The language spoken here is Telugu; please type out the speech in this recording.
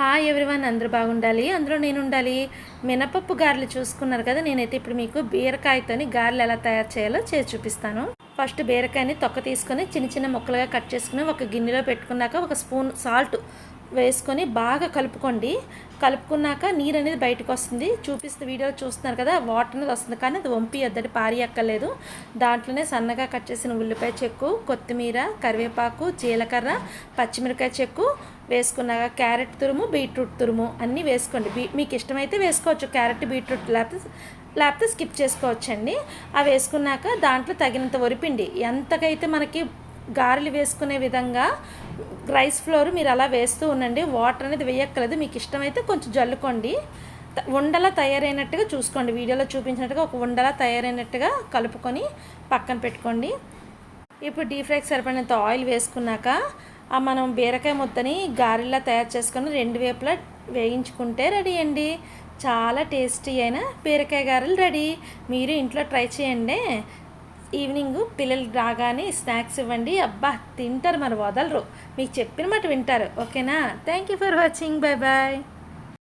హాయ్ ఎవ్రీవన్, అందరూ బాగుండాలి, అందులో నేను ఉండాలి. మినపప్పు గారెలు చూసుకున్నారు కదా. నేనైతే ఇప్పుడు మీకు బీరకాయతోని గారెలు ఎలా తయారు చేయాలో చేసి చూపిస్తాను. ఫస్ట్ బీరకాయని తొక్క తీసుకొని చిన్న చిన్న ముక్కలుగా కట్ చేసుకుని ఒక గిన్నెలో పెట్టుకున్నాక ఒక స్పూన్ సాల్ట్ వేసుకొని బాగా కలుపుకోండి. కలుపుకున్నాక నీరు అనేది బయటకు వస్తుంది. చూపిస్తే వీడియోలో చూస్తున్నారు కదా, వాటర్ అనేది వస్తుంది, కానీ అది వంపియొద్దని పారియక్కర్లేదు. దాంట్లోనే సన్నగా కట్ చేసిన ఉల్లిపాయ చెక్కు, కొత్తిమీర, కరివేపాకు, జీలకర్ర, పచ్చిమిరకాయ చెక్కు వేసుకున్నాక క్యారెట్ తురుము, బీట్రూట్ తురుము అన్నీ వేసుకోండి. మీకు ఇష్టమైతే వేసుకోవచ్చు క్యారెట్, బీట్రూట్, లేకపోతే స్కిప్ చేసుకోవచ్చండి. అవి వేసుకున్నాక దాంట్లో తగినంత వరిపిండి, ఎంతకైతే మనకి గారెలు వేసుకునే విధంగా రైస్ ఫ్లోర్ మీరు అలా వేస్తూ ఉండండి. వాటర్ అనేది వేయక్కర్లేదు, మీకు ఇష్టమైతే కొంచెం జల్లుకోండి. ఉండలా తయారైనట్టుగా చూసుకోండి. వీడియోలో చూపించినట్టుగా ఒక ఉండలా తయారైనట్టుగా కలుపుకొని పక్కన పెట్టుకోండి. ఇప్పుడు డీప్ ఫ్రైకి సరిపడినంత ఆయిల్ వేసుకున్నాక మనం బీరకాయ ముద్దని గారెల్లా తయారు చేసుకొని రెండు వైపులా వేయించుకుంటే రెడీ అండి. చాలా టేస్టీ అయిన బీరకాయ గారెలు రెడీ. మీరు ఇంట్లో ట్రై చేయండి. ఈవినింగ్ పిల్లలు రాగానే స్నాక్స్ ఇవ్వండి. అబ్బా తింటారు, మరి వదలరు. మీకు చెప్పిన మాట వింటారు. ఓకేనా? Thank you for watching. Bye bye.